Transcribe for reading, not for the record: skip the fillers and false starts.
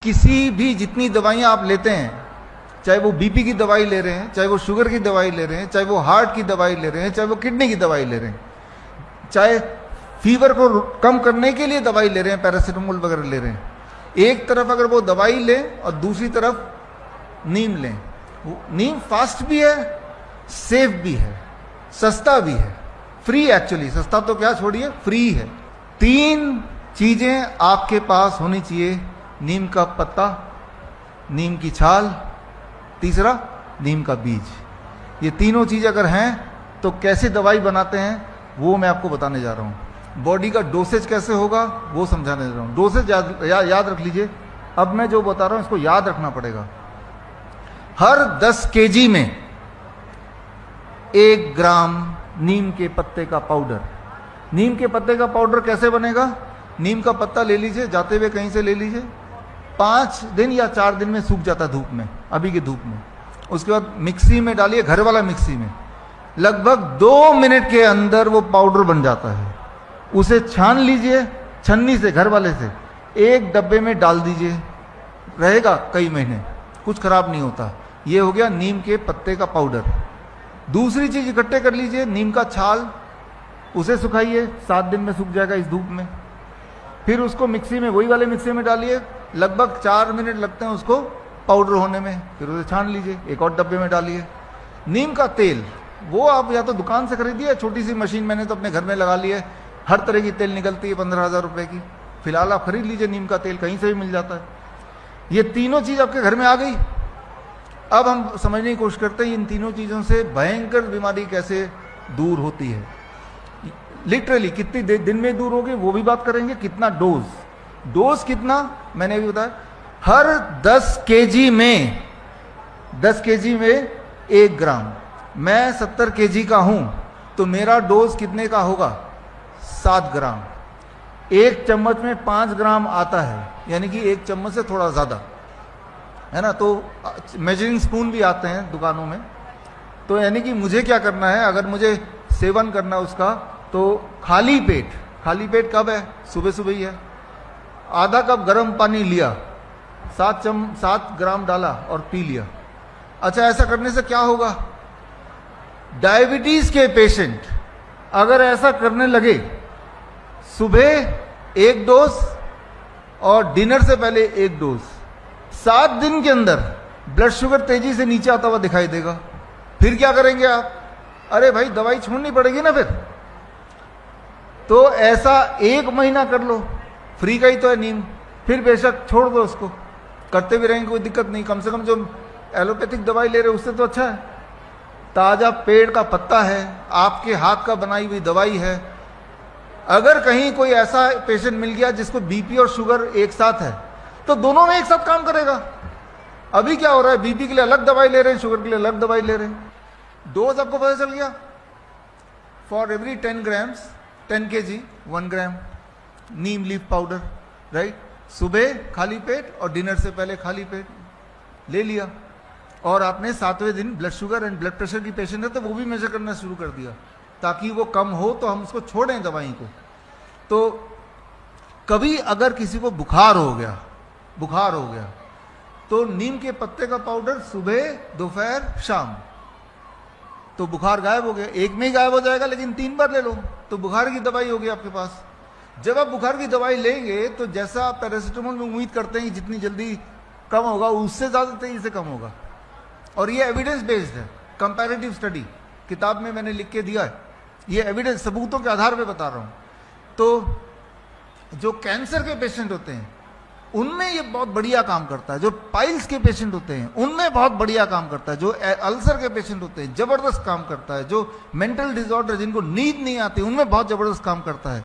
किसी भी जितनी दवाइयां आप लेते हैं, चाहे वो बीपी की दवाई ले रहे हैं, चाहे वो शुगर की दवाई ले रहे हैं, चाहे वो हार्ट की दवाई ले रहे हैं, चाहे वो किडनी की दवाई ले रहे हैं, चाहे फीवर को कम करने के लिए दवाई ले रहे हैं, पैरासीटामोल वगैरह ले रहे हैं, एक तरफ अगर वो दवाई लें और दूसरी तरफ नीम लें, नीम फास्ट भी है, सेफ भी है, सस्ता भी है, फ्री एक्चुअली, सस्ता तो क्या छोड़िए, फ्री है। 3 चीजें आपके पास होनी चाहिए, नीम का पत्ता, नीम की छाल, तीसरा नीम का बीज। ये तीनों चीज अगर हैं तो कैसे दवाई बनाते हैं वो मैं आपको बताने जा रहा हूं। बॉडी का डोसेज कैसे होगा वो समझाने जा रहा हूं। डोसेज याद रख लीजिए। अब मैं जो बता रहा हूं इसको याद रखना पड़ेगा। हर 10 केजी में 1 ग्राम नीम के पत्ते का पाउडर। नीम के पत्ते का पाउडर कैसे बनेगा? नीम का पत्ता ले लीजिए, जाते हुए कहीं से ले लीजिए, 5 दिन या 4 दिन में सूख जाता धूप में, अभी की धूप में। उसके बाद मिक्सी में डालिए, घर वाला मिक्सी में, लगभग 2 मिनट के अंदर वो पाउडर बन जाता है। उसे छान लीजिए छन्नी से, घर वाले से, एक डब्बे में डाल दीजिए, रहेगा कई महीने, कुछ खराब नहीं होता। ये हो गया नीम के पत्ते का पाउडर। दूसरी चीज इकट्ठे कर लीजिए, नीम का छाल, उसे सुखाइए, 7 दिन में सूख जाएगा इस धूप में। फिर उसको मिक्सी में, वही वाले मिक्सी में डालिए, लगभग 4 मिनट लगते हैं उसको पाउडर होने में। फिर उसे छान लीजिए, एक और डब्बे में डालिए। नीम का तेल, वो आप या तो दुकान से खरीदिए, छोटी सी मशीन मैंने तो अपने घर में लगा ली है, हर तरह की तेल निकलती है 15,000 रुपए की। फिलहाल आप खरीद लीजिए, नीम का तेल कहीं से भी मिल जाता है। ये तीनों चीज आपके घर में आ गई। अब हम समझने की कोशिश करते हैं इन तीनों चीजों से भयंकर बीमारी कैसे दूर होती है। लिटरली कितनी दिन में दूर होगी वो भी बात करेंगे। कितना डोज कितना मैंने भी बताया। हर 10 केजी में 1 ग्राम। मैं 70 केजी का हूं तो मेरा डोज कितने का होगा? 7 ग्राम। 1 चम्मच में 5 ग्राम आता है, यानी कि 1 चम्मच से थोड़ा ज्यादा है ना। तो मेजरिंग स्पून भी आते हैं दुकानों में। तो यानी कि मुझे क्या करना है, अगर मुझे सेवन करना है उसका, तो खाली पेट कब है? सुबह सुबह ही है। आधा कप गर्म पानी लिया, 7 ग्राम डाला और पी लिया। अच्छा, ऐसा करने से क्या होगा? डायबिटीज के पेशेंट अगर ऐसा करने लगे, सुबह 1 डोज और डिनर से पहले 1 डोज, 7 दिन के अंदर ब्लड शुगर तेजी से नीचे आता हुआ दिखाई देगा। फिर क्या करेंगे आप? अरे भाई, दवाई छोड़नी पड़ेगी ना फिर। तो ऐसा 1 महीना कर लो, फ्री का ही तो है नीम। फिर बेशक छोड़ दो उसको, करते भी रहेंगे, कोई दिक्कत नहीं। कम से कम जो एलोपैथिक दवाई ले रहे हो उससे तो अच्छा है। ताजा पेड़ का पत्ता है, आपके हाथ का बनाई हुई दवाई है। अगर कहीं कोई ऐसा पेशेंट मिल गया जिसको बीपी और शुगर एक साथ है, तो दोनों में एक साथ काम करेगा। अभी क्या हो रहा है, बीपी के लिए अलग दवाई ले रहे हैं, शुगर के लिए अलग दवाई ले रहे हैं। डोज आपको पता चल गया। For every 10 grams 10 kg 1 gram Neem leaf powder, right. सुबह खाली पेट और डिनर से पहले खाली पेट ले लिया। और आपने 7वें दिन blood sugar and blood pressure की पेशेंट है तो वो भी मेजर करना शुरू कर दिया, ताकि वो कम हो तो हम उसको छोड़ें दवाई को। तो कभी अगर किसी को बुखार हो गया तो नीम के पत्ते का पाउडर सुबह, दोपहर, शाम, तो बुखार गायब हो गया। एक में ही गायब हो जाएगा, लेकिन 3 बार ले लो तो बुखार की दवाई होगी आपके पास। जब आप बुखार की दवाई लेंगे तो जैसा आप पैरासीटामोल में उम्मीद करते हैं कि जितनी जल्दी कम होगा, उससे ज्यादा तेजी से कम होगा। और ये एविडेंस बेस्ड है, कंपैरेटिव स्टडी किताब में मैंने लिख के दिया है। ये एविडेंस, सबूतों के आधार पे बता रहा हूं। तो जो कैंसर के पेशेंट होते हैं उनमें ये बहुत बढ़िया काम करता है। जो पाइल्स के पेशेंट होते हैं उनमें बहुत बढ़िया काम करता है। जो अल्सर के पेशेंट होते हैं जबरदस्त काम करता है। जो मेंटल डिसऑर्डर, जिनको नींद नहीं आती, उनमें बहुत जबरदस्त काम करता है।